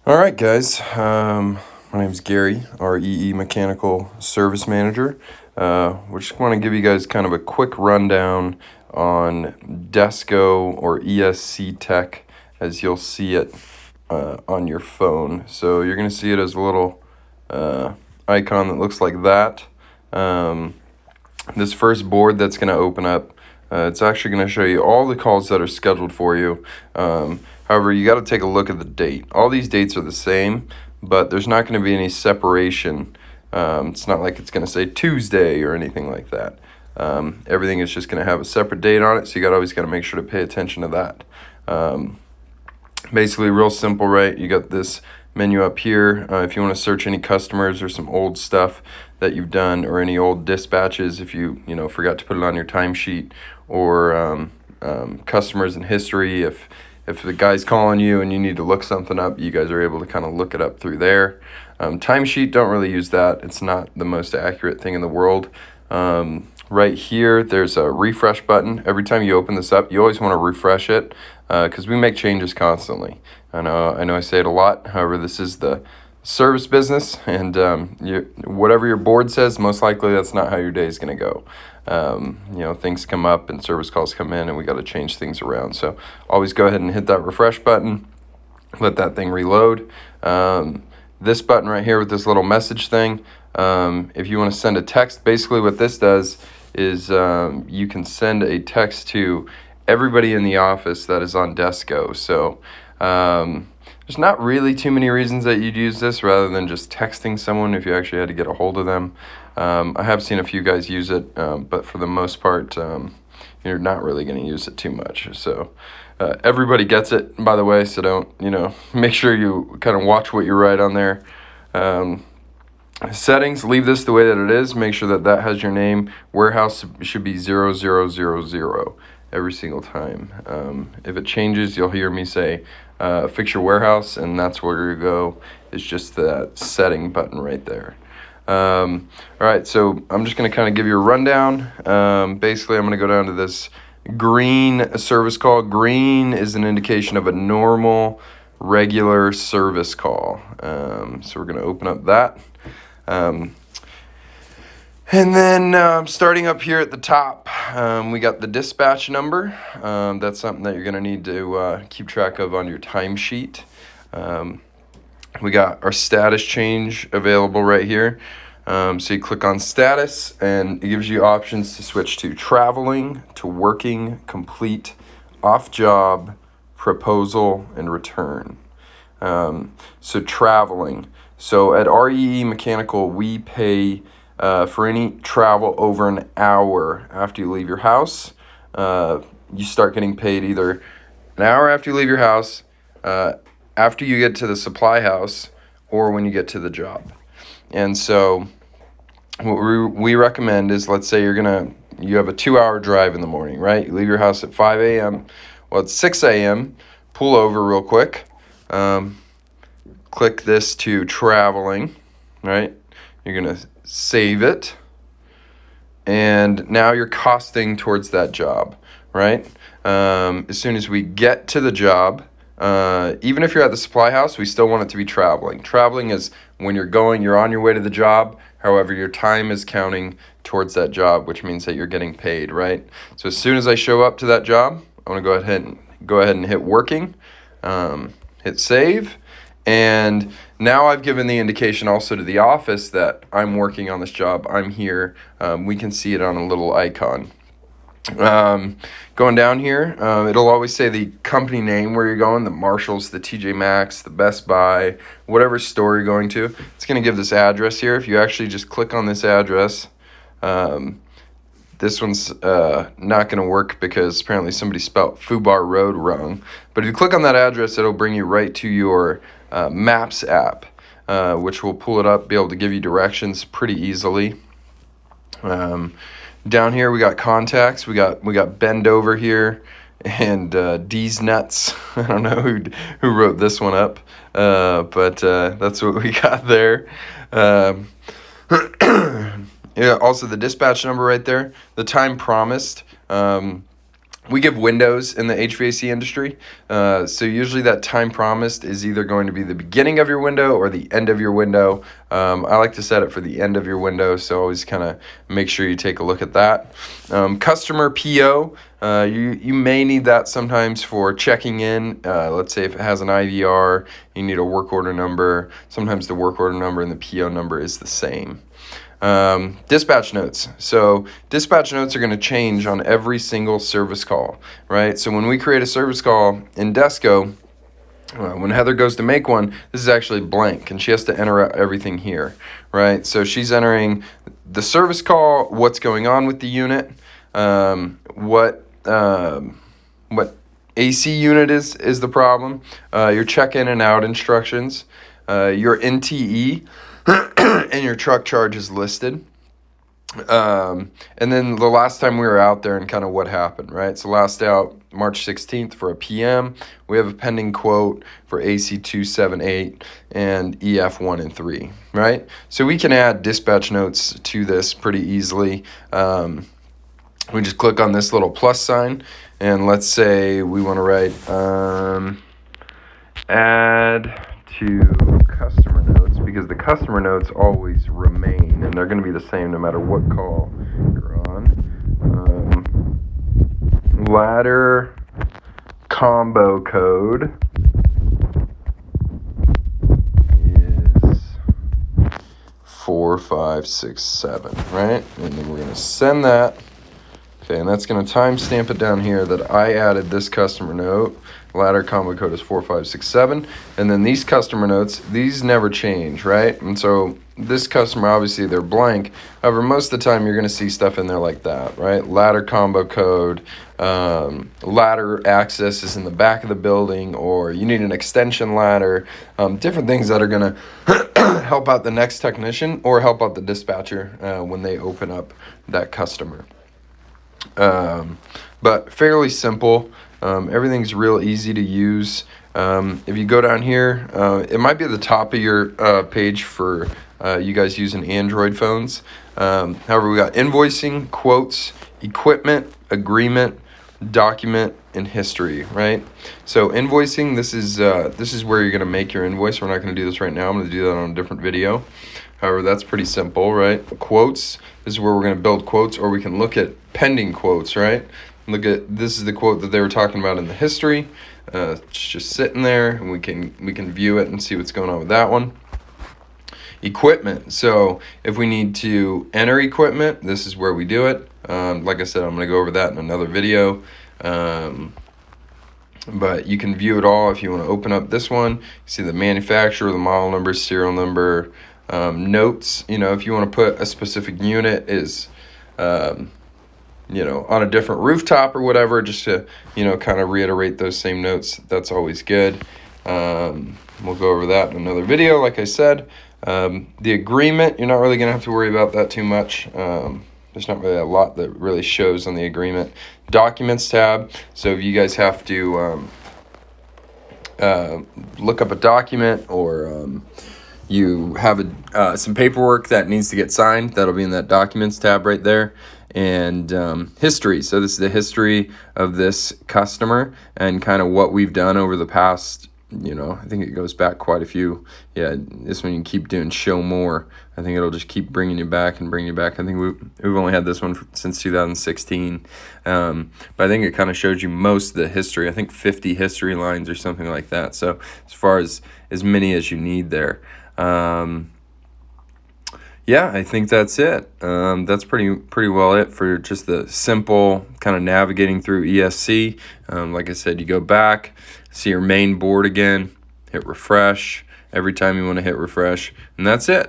All right, guys. My name's Gary, REE Mechanical Service Manager. We just want to give you guys kind of a quick rundown on DESCO or ESC Tech, as you'll see it on your phone. So you're going to see it as a little icon that looks like that. This first board that's going to open up, it's actually going to show you all the calls that are scheduled for you. However, you got to take a look at the date. All these dates are the same, but there's not going to be any separation. It's not like it's going to say Tuesday or anything like that. Everything is just going to have a separate date on it, so you always got to make sure to pay attention to that. Basically, real simple, right? You got this menu up here. If you want to search any customers or some old stuff that you've done, or any old dispatches, if you forgot to put it on your timesheet, or customers in history, if the guy's calling you and you need to look something up, you guys are able to kind of look it up through there. Timesheet, don't really use that. It's not the most accurate thing in the world. Right here, there's a refresh button. Every time you open this up, you always want to refresh it because we make changes constantly. I know I say it a lot. However, this is the service business, and whatever your board says, most likely that's not how your day is going to go. Things come up and service calls come in, and we got to change things around. So always go ahead and hit that refresh button. Let that thing reload. This button right here with this little message thing, if you want to send a text, basically what this does is you can send a text to everybody in the office that is on DESCO. So there's not really too many reasons that you'd use this rather than just texting someone if you actually had to get a hold of them. I have seen a few guys use it, but for the most part, you're not really going to use it too much. So everybody gets it, by the way, so don't, make sure you kind of watch what you write on there. Settings, leave this the way that it is. Make sure that has your name. Warehouse should be 0000 every single time. If it changes, you'll hear me say fix your warehouse, and that's where you go. It's just that setting button right there. All right, so I'm just going to kind of give you a rundown. Basically, I'm going to go down to this green service call. Green is an indication of a normal, regular service call. So we're going to open up that. And then starting up here at the top, we got the dispatch number. That's something that you're going to need to keep track of on your timesheet. We got our status change available right here. So you click on status, and it gives you options to switch to traveling, to working, complete, off job, proposal, and return. So traveling. So at REE Mechanical, we pay for any travel over an hour after you leave your house. You start getting paid either an hour after you leave your house, after you get to the supply house, or when you get to the job. And so what we recommend is, let's say you have a 2-hour drive in the morning, right? You leave your house at 5 a.m. Well, it's 6 a.m. Pull over real quick. Click this to traveling, right? You're going to save it. And now you're costing towards that job, right? As soon as we get to the job, even if you're at the supply house, we still want it to be traveling. Traveling is when you're on your way to the job. However, your time is counting towards that job, which means that you're getting paid, right? So as soon as I show up to that job, I want to go ahead and hit working, hit save. And now I've given the indication also to the office that I'm working on this job. I'm here. We can see it on a little icon. Going down here, it'll always say the company name where you're going, the Marshalls, the TJ Maxx, the Best Buy, whatever store you're going to. It's going to give this address here. If you actually just click on this address, this one's not going to work because apparently somebody spelled Fubar Road wrong. But if you click on that address, it'll bring you right to your Maps app, which will pull it up, be able to give you directions pretty easily. Down here we got contacts. We got Bend Over here, and D's Nuts. I don't know who wrote this one up, but that's what we got there. Yeah. Also the dispatch number right there. The time promised. we give windows in the HVAC industry. So usually that time promised is either going to be the beginning of your window or the end of your window. I like to set it for the end of your window, so always kind of make sure you take a look at that. Customer PO, you may need that sometimes for checking in. Let's say if it has an IVR, you need a work order number. Sometimes the work order number and the PO number is the same. Dispatch notes. So dispatch notes are going to change on every single service call, right? So when we create a service call in DESCO, when Heather goes to make one, this is actually blank, and she has to enter out everything here, right? So she's entering the service call, what's going on with the unit, what AC unit is the problem, your check-in and out instructions, your NTE, and your truck charge is listed. And then the last time we were out there and kind of what happened, right? So last out, March 16th for a PM. We have a pending quote for AC 278 and EF 1 and 3, right? So we can add dispatch notes to this pretty easily. We just click on this little plus sign, and let's say we want to write add to customer notes, because the customer notes always remain and they're going to be the same no matter what call you're on. Ladder combo code is 4567, right? And then we're going to send that. Okay, and that's going to timestamp it down here that I added this customer note. Ladder combo code is 4567. And then these customer notes, these never change, right? And so this customer, obviously, they're blank. However, most of the time, you're going to see stuff in there like that, right? Ladder combo code, ladder access is in the back of the building, or you need an extension ladder, different things that are going to help out the next technician or help out the dispatcher when they open up that customer. But fairly simple. Everything's real easy to use. If you go down here, it might be at the top of your page for you guys using Android phones. However, we got invoicing, quotes, equipment, agreement, document, and history, right? So invoicing, this is where you're going to make your invoice. We're not going to do this right now. I'm going to do that on a different video. However, that's pretty simple, right? Quotes, this is where we're going to build quotes, or we can look at pending quotes, right? Look at, this is the quote that they were talking about in the history. It's just sitting there, and we can view it and see what's going on with that one. Equipment, so if we need to enter equipment, this is where we do it. Like I said, I'm going to go over that in another video. But you can view it all if you want to open up this one. See the manufacturer, the model number, serial number, notes. You know, if you want to put a specific unit is, you know, on a different rooftop or whatever, just to, you know, kind of reiterate those same notes. That's always good. We'll go over that in another video, like I said. The agreement, you're not really going to have to worry about that too much. There's not really a lot that really shows on the agreement. Documents tab. So if you guys have to look up a document, or you have some paperwork that needs to get signed, that'll be in that documents tab right there. And history. So this is the history of this customer and kind of what we've done over the past, you know, I think it goes back quite a few. Yeah, this one you can keep doing show more. I think it'll just keep bringing you back and bringing you back. I think we've only had this one since 2016. But I think it kind of shows you most of the history. I think 50 history lines or something like that. So as far as many as you need there. Yeah, I think that's it. That's pretty well it for just the simple kind of navigating through ESC. Like I said, you go back, see your main board again, hit refresh every time you want to hit refresh, and that's it.